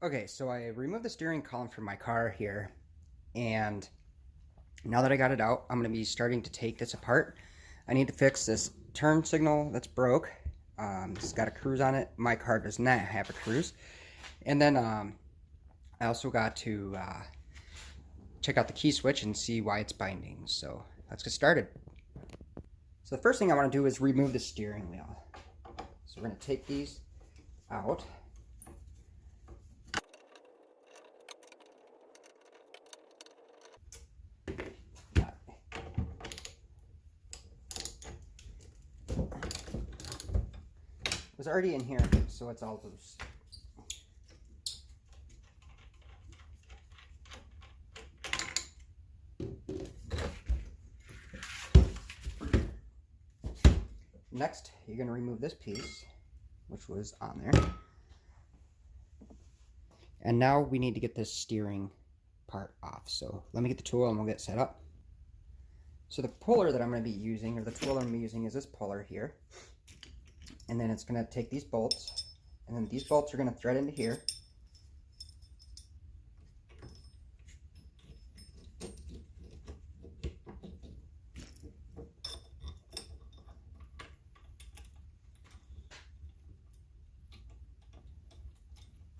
Okay, so I removed the steering column from my car here, and now that I got it out, I'm going to be starting to take this apart. I need to fix this turn signal that's broke. It's got a cruise on it. My car does not have a cruise. And then I also got to check out the key switch and see why it's binding. So let's get started. So the first thing I want to do is remove the steering wheel. So we're going to take these out. It was already in here, so it's all loose. Next, you're going to remove this piece, which was on there. And now we need to get this steering part off. So let me get the tool and we'll get set up. So the puller that I'm going to be using, or the tool I'm going to be using, is this puller here. And then it's going to take these bolts, and then these bolts are going to thread into here.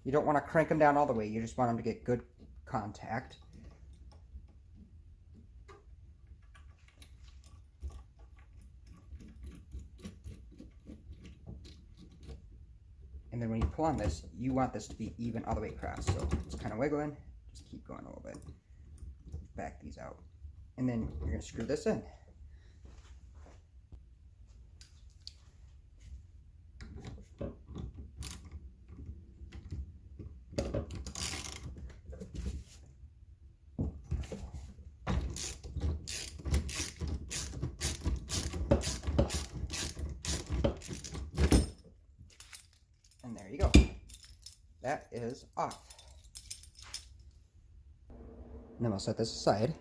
You don't want to crank them down all the way, you just want them to get good contact. And then when you pull on this, you want this to be even all the way across. So it's kind of wiggling. Just keep going a little bit. Back these out. And then you're going to screw this in. And there you go. That is off. And then we'll set this aside.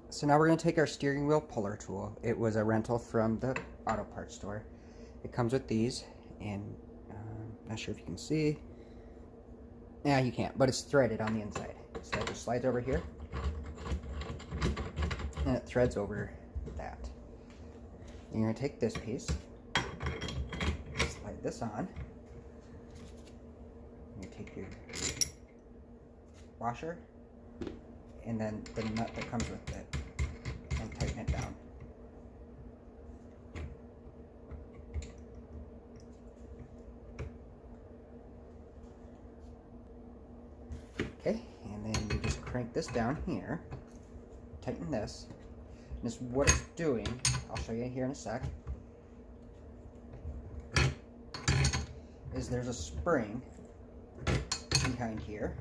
So now we're going to take our steering wheel puller tool. It was a rental from the auto parts store. It comes with these, and not sure if you can see. Yeah, you can't, but it's threaded on the inside. So that just slides over here, and it threads over that. And you're going to take this piece, slide this on. You take your washer, and then the nut that comes with it, and tighten it down. Okay, and then you just crank this down here, tighten this, and this, what it's doing, I'll show you here in a sec, is there's a spring behind here,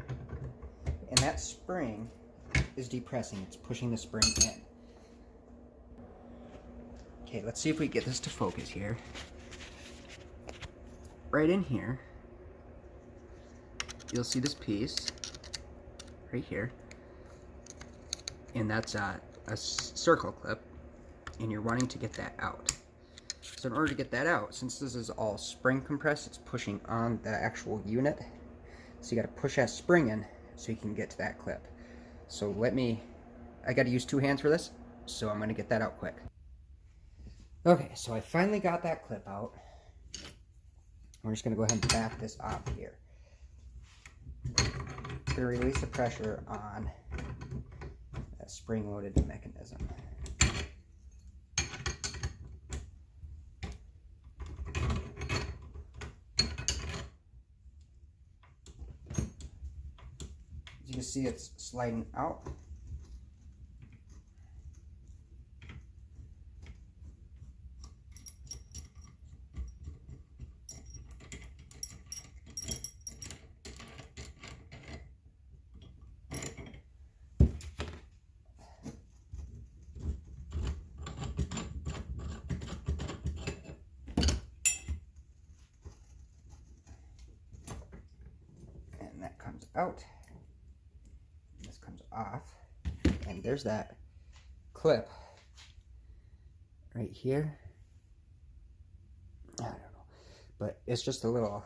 and that spring is depressing. It's pushing the spring in. Okay, let's see if we get this to focus here. Right in here, you'll see this piece right here, and that's a circle clip, and you're wanting to get that out. So in order to get that out, since this is all spring compressed, it's pushing on the actual unit. So you got to push that spring in so you can get to that clip. So I got to use two hands for this, so I'm going to get that out quick. Okay, so I finally got that clip out. We're just going to go ahead and back this off here. It's going to release the pressure on that spring-loaded mechanism. As you can see, it's sliding out. And that comes out. This comes off, and there's that clip right here. I don't know, but it's just a little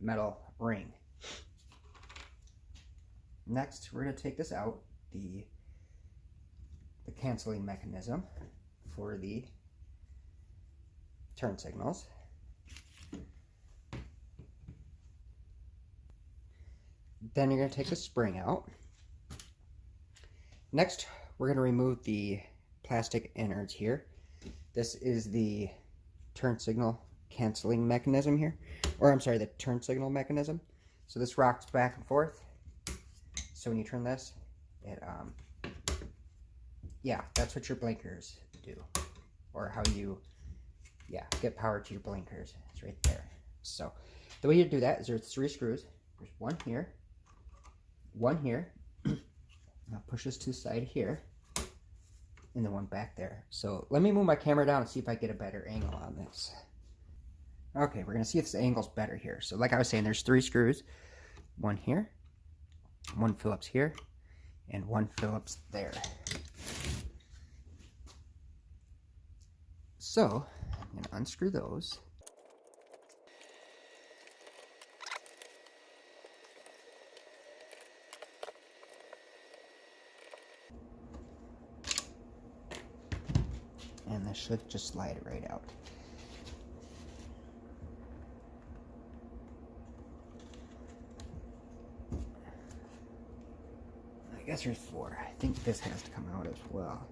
metal ring. Next, we're going to take this out, the canceling mechanism for the turn signals. Then you're going to take the spring out. Next, we're going to remove the plastic innards here. This is the turn signal canceling mechanism here, or I'm sorry, the turn signal mechanism. So this rocks back and forth. So when you turn this, it yeah, that's what your blinkers do, or how you get power to your blinkers. It's right there. So the way you do that is there's 3 screws. There's one here, one here. I'll push this to the side here, and then one back there. So let me move my camera down and see if I get a better angle on this. Okay, we're gonna see if this angle's better here. So like I was saying, there's 3 screws. One here, one Phillips here, and one Phillips there. So I'm gonna unscrew those. And this should just slide right out. I guess there's 4. I think this has to come out as well.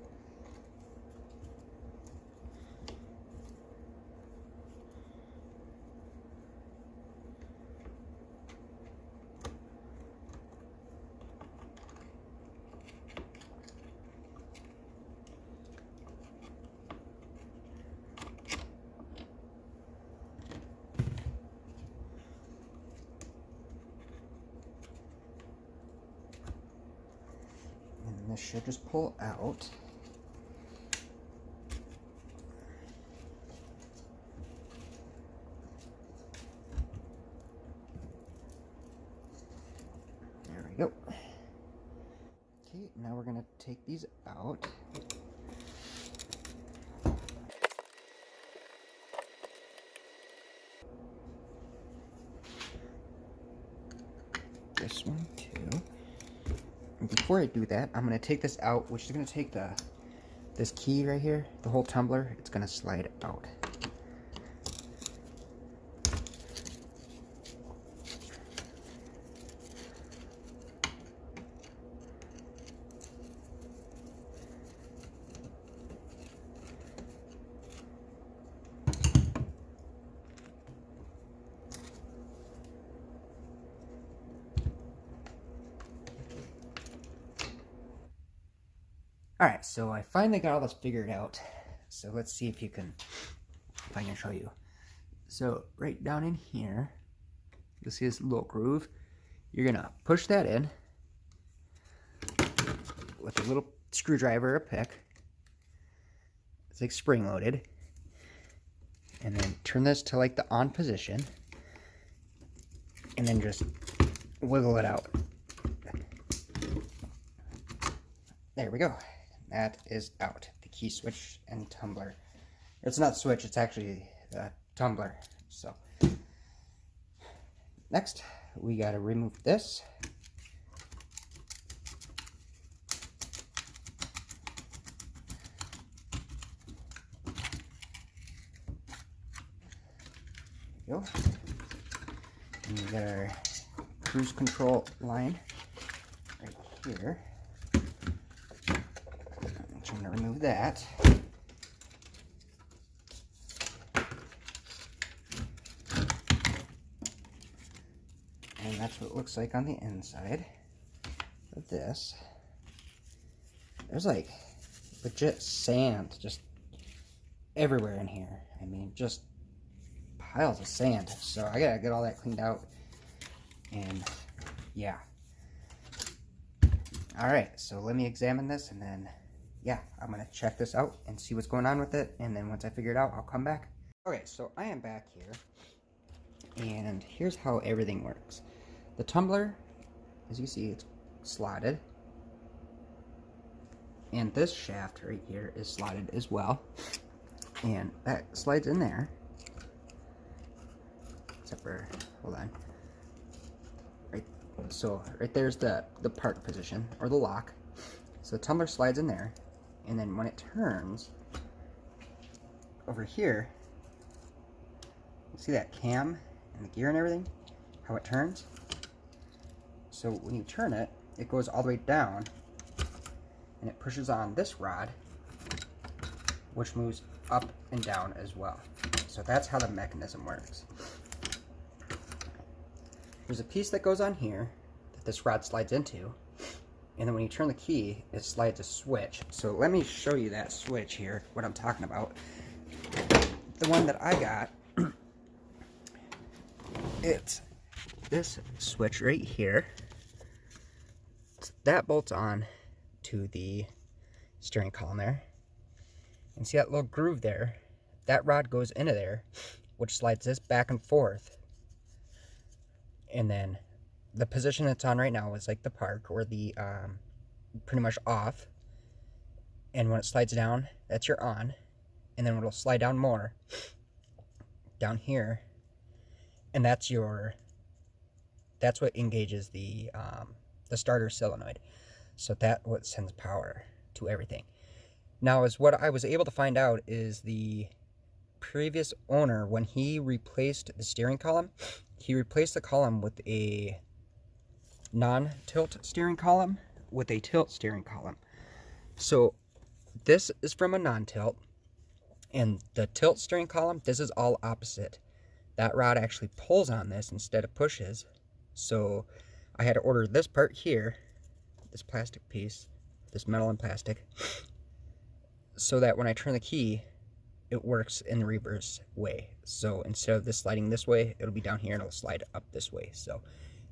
This should just pull out. There we go. Okay, now we're going to take these out. This one too. Before I do that, I'm going to take this out, which is going to take this key right here, the whole tumbler, it's going to slide out. Alright, so I finally got all this figured out. So let's see if I can show you. So right down in here, you'll see this little groove. You're gonna push that in with a little screwdriver or a pick. It's like spring loaded. And then turn this to like the on position. And then just wiggle it out. There we go. That is out. The key switch and tumbler. It's not switch, it's actually the tumbler. So next we gotta remove this. There we go. And we got our cruise control line right here. I'm going to remove that. And that's what it looks like on the inside of this. There's like legit sand just everywhere in here. I mean, just piles of sand. So I gotta get all that cleaned out. And yeah. Alright, so let me examine this and then yeah, I'm going to check this out and see what's going on with it, and then once I figure it out, I'll come back. Okay, so I am back here, and here's how everything works. The tumbler, as you see, it's slotted, and this shaft right here is slotted as well, and that slides in there, except for, hold on, right, So right there's the park position, or the lock. So the tumbler slides in there, and then when it turns, over here, you see that cam and the gear and everything? How it turns? So when you turn it, it goes all the way down, and it pushes on this rod, which moves up and down as well. So that's how the mechanism works. There's a piece that goes on here that this rod slides into, and then when you turn the key, it slides a switch. So let me show you that switch here, what I'm talking about. The one that I got, it's this switch right here. That bolts on to the steering column there. And see that little groove there? That rod goes into there, which slides this back and forth. And then the position it's on right now is like the park, or the pretty much off. And when it slides down, that's your on. And then it'll slide down more down here, and that's what engages the starter solenoid. So that's what sends power to everything. Now, is what I was able to find out is the previous owner, when he replaced the steering column, he replaced the column with a non-tilt steering column with a tilt steering column. So this is from a non-tilt, and the tilt steering column, this is all opposite. That rod actually pulls on this instead of pushes. So I had to order this part here, this plastic piece, this metal and plastic, so that when I turn the key, it works in the reverse way. So instead of this sliding this way, it'll be down here and it'll slide up this way. So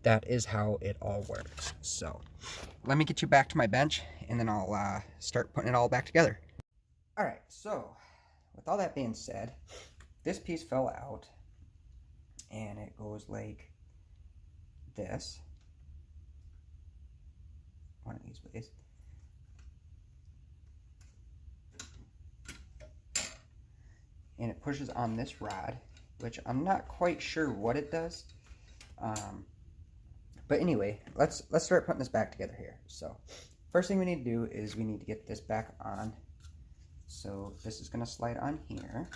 that is how it all works. So let me get you back to my bench, and then I'll start putting it all back together. All right, so with all that being said, this piece fell out, and it goes like this, one of these ways. And it pushes on this rod, which I'm not quite sure what it does. But anyway, let's start putting this back together here. So first thing we need to do is we need to get this back on. So this is going to slide on here.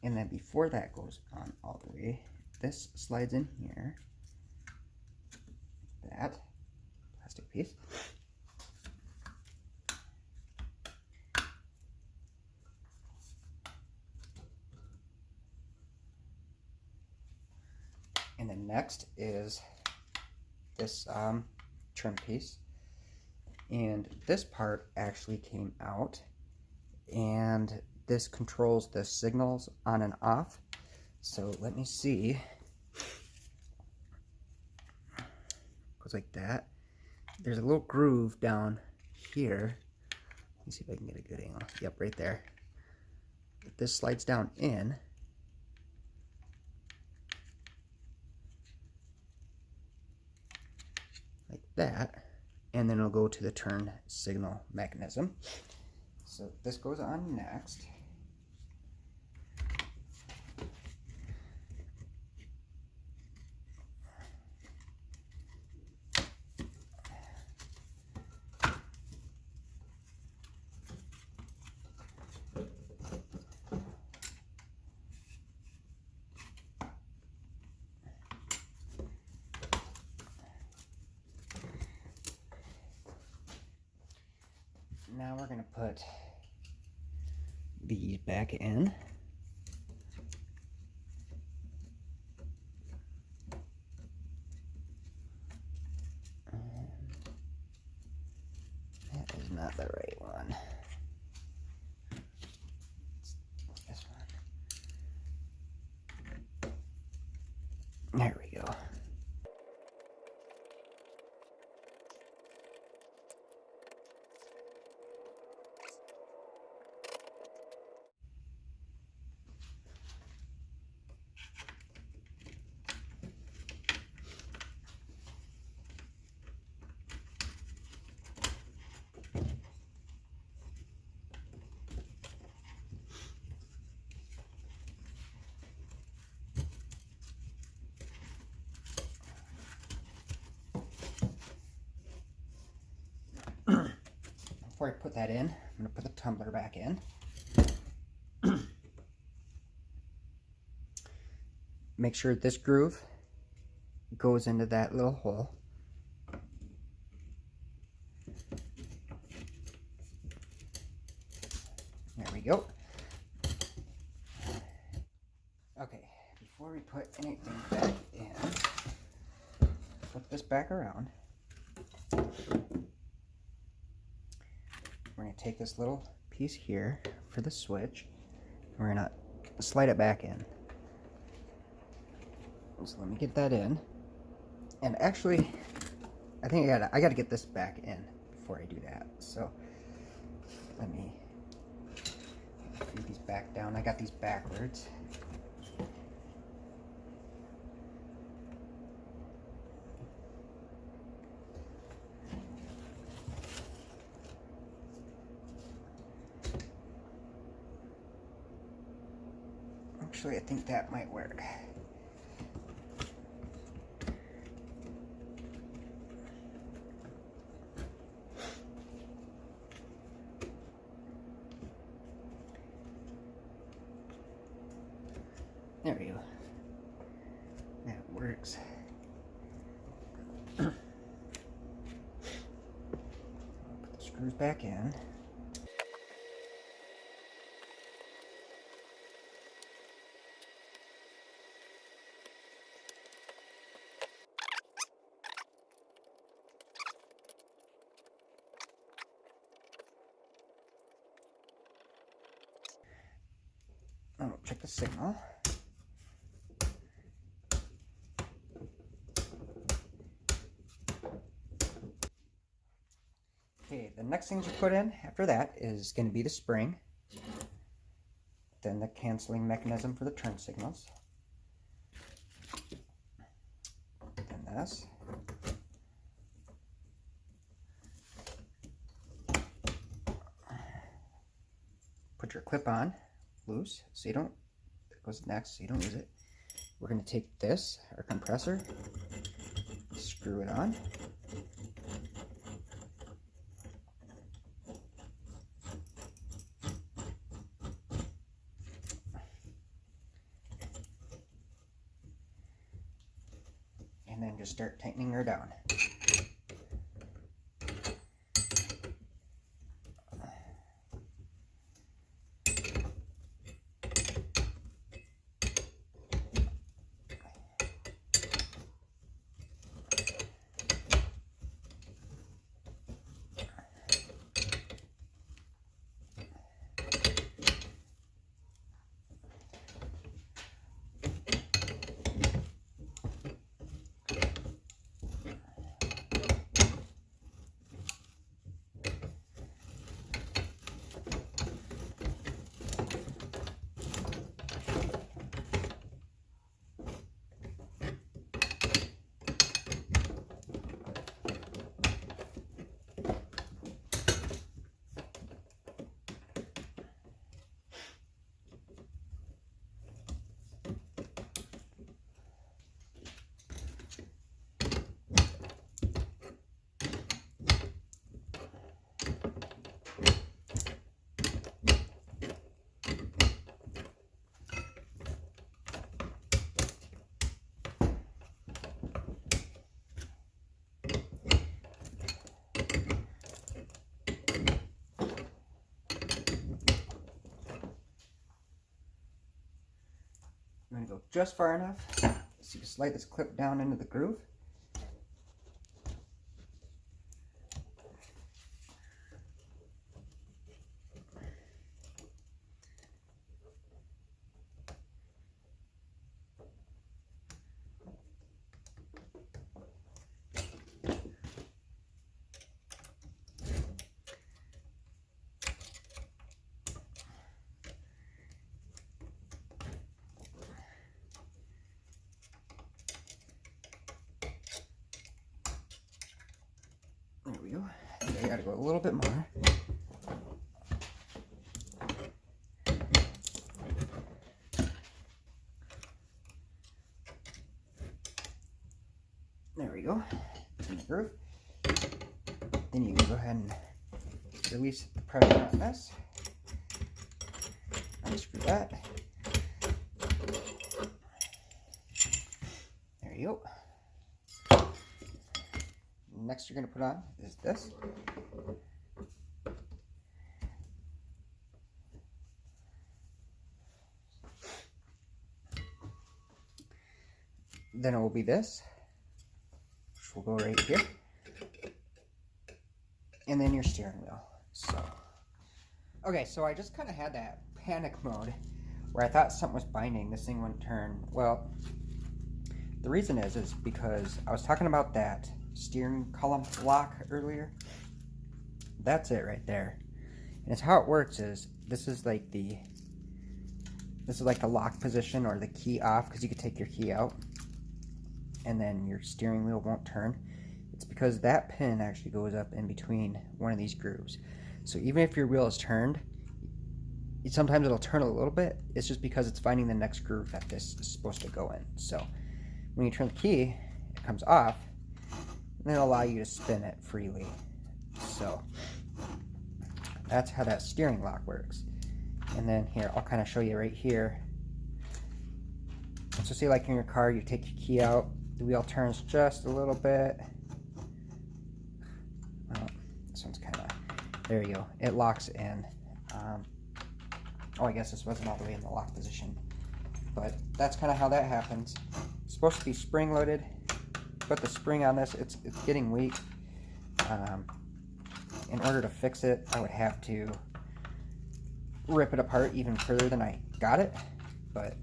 And then before that goes on all the way, this slides in here. That plastic piece. And then next is this trim piece. And this part actually came out, and this controls the signals on and off. So let me see. Goes like that. There's a little groove down here. Let me see if I can get a good angle. Yep, right there. This slides down in. Like that. And then it'll go to the turn signal mechanism. So this goes on next. Now we're going to put these back in. That is not the right one. It's this one. There we go. before I put that in, I'm going to put the tumbler back in. Make sure this groove goes into that little hole. There we go. Okay, before we put anything back in, flip this back around. We're going to take this little piece here for the switch. We're going to slide it back in. So let me get that in. And actually, I think I gotta get this back in before I do that. So let me feed these back down. I got these backwards. Actually, I think that might work. There we go. That works. Put the screws back in. Oh, check the signal. Okay, the next things you put in after that is going to be the spring, then the canceling mechanism for the turn signals, then this, put your clip on loose so you don't, that goes next so you don't lose it. We're going to take this, our compressor, screw it on. And then just start tightening her down. I'm going to go just far enough so you can slide this clip down into the groove. There we go. I gotta go a little bit more. There we go. In the groove. Then you can go ahead and release the pressure on this. Unscrew that. There you go. Next you're going to put on is this. Then it will be this, which will go right here. And then your steering wheel. So, okay, so I just kind of had that panic mode where I thought something was binding, this thing wouldn't turn. Well, the reason is because I was talking about that steering column lock earlier. That's it right there. And it's how it works is this is like the lock position or the key off, because you could take your key out and then your steering wheel won't turn. It's because that pin actually goes up in between one of these grooves. So even if your wheel is turned, sometimes it'll turn a little bit. It's just because it's finding the next groove that this is supposed to go in. So when you turn the key, it comes off, and it'll allow you to spin it freely. So that's how that steering lock works. And then here, I'll kind of show you right here. So say like in your car, you take your key out, the wheel turns just a little bit. Oh, this one's kind of, there you go, it locks in. Oh, I guess this wasn't all the way in the lock position, but that's kind of how that happens. It's supposed to be spring loaded, but the spring on this, it's getting weak. In order to fix it, I would have to rip it apart even further than I got it, but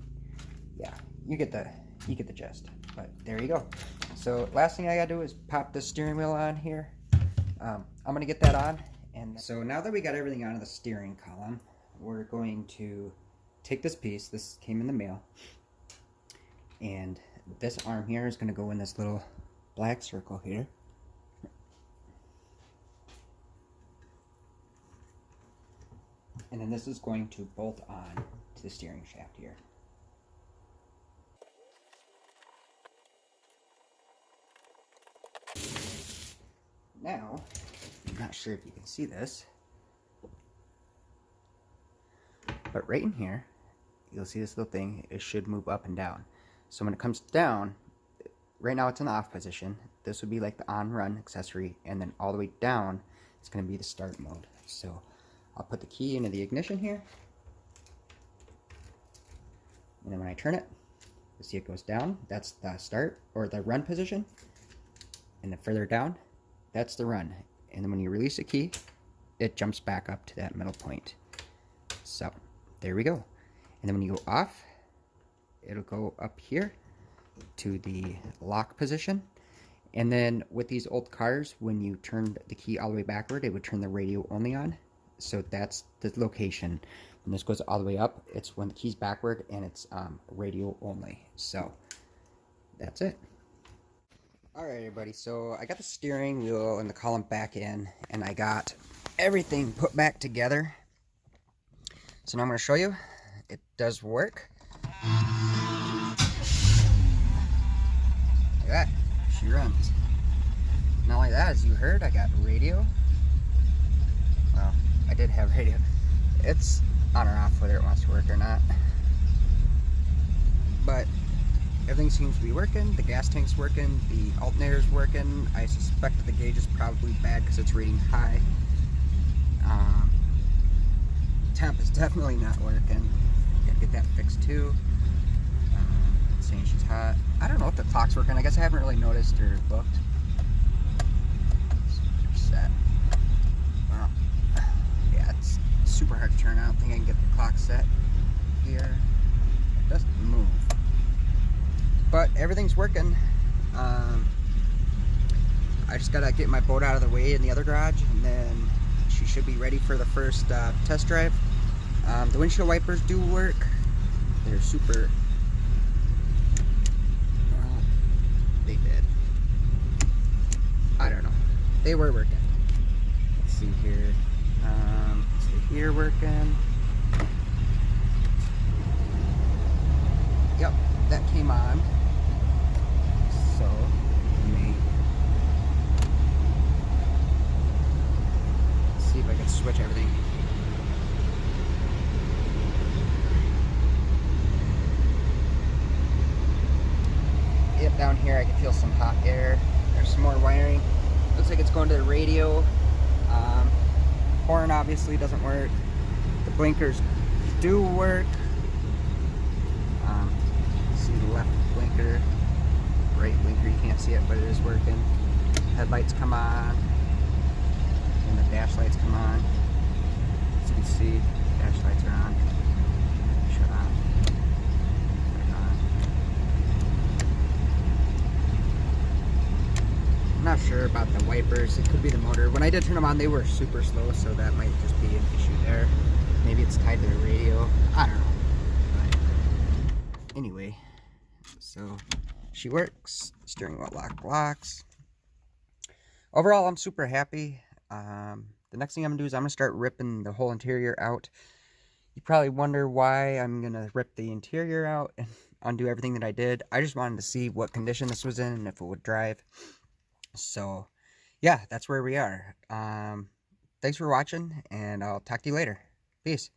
yeah, you get the gist. But there you go. So last thing I gotta do is pop the steering wheel on here. I'm gonna get that on, and so now that we got everything out of the steering column, we're going to take this piece. This came in the mail, and this arm here is going to go in this little black circle here. And then this is going to bolt on to the steering shaft here. Now, I'm not sure if you can see this, but right in here, you'll see this little thing. It should move up and down. So when it comes down, right now it's in the off position. This would be like the on-run accessory, and then all the way down, it's going to be the start mode. So I'll put the key into the ignition here, and then when I turn it, you'll see it goes down. That's the start or the run position, and then further down, that's the run. And then when you release the key, it jumps back up to that middle point. So there we go. And then when you go off, it'll go up here to the lock position. And then with these old cars, when you turned the key all the way backward, it would turn the radio only on. So that's the location. When this goes all the way up, it's when the key's backward and it's radio only. So that's it. Alright everybody, so I got the steering wheel and the column back in, and I got everything put back together. So now I'm going to show you. It does work. Look at that. She runs. Not only that, as you heard, I got radio. Well, I did have radio. It's on or off whether it wants to work or not. But everything seems to be working. The gas tank's working. The alternator's working. I suspect that the gauge is probably bad because it's reading high. Temp is definitely not working. Gotta get that fixed too. It's saying she's hot. I don't know if the clock's working. I guess I haven't really noticed or looked. Set. Well, yeah, it's super hard to turn. I don't think I can get the clock set here. It doesn't move. But everything's working. I just gotta get my boat out of the way in the other garage, and then she should be ready for the first test drive. The windshield wipers do work. They're super. Well, they did. I don't know. They were working. Let's see here. So here working. Yep, that came on. So let me see if I can switch everything. Yep, down here I can feel some hot air. There's some more wiring. Looks like it's going to the radio. Horn obviously doesn't work. The blinkers do work. See the left blinker, right blinker, you can't see it, but it is working. Headlights come on, and the dash lights come on. As you can see, dash lights are on. Shut on. Back on. I'm not sure about the wipers. It could be the motor. When I did turn them on, they were super slow, so that might just be an issue there. Maybe it's tied to the radio. I don't know. But anyway, so she works. Steering wheel locks. Overall, I'm super happy. The next thing I'm gonna do is I'm gonna start ripping the whole interior out. You probably wonder why I'm gonna rip the interior out and undo everything that I did. I just wanted to see what condition this was in and if it would drive. So yeah, that's where we are. Thanks for watching, and I'll talk to you later. Peace.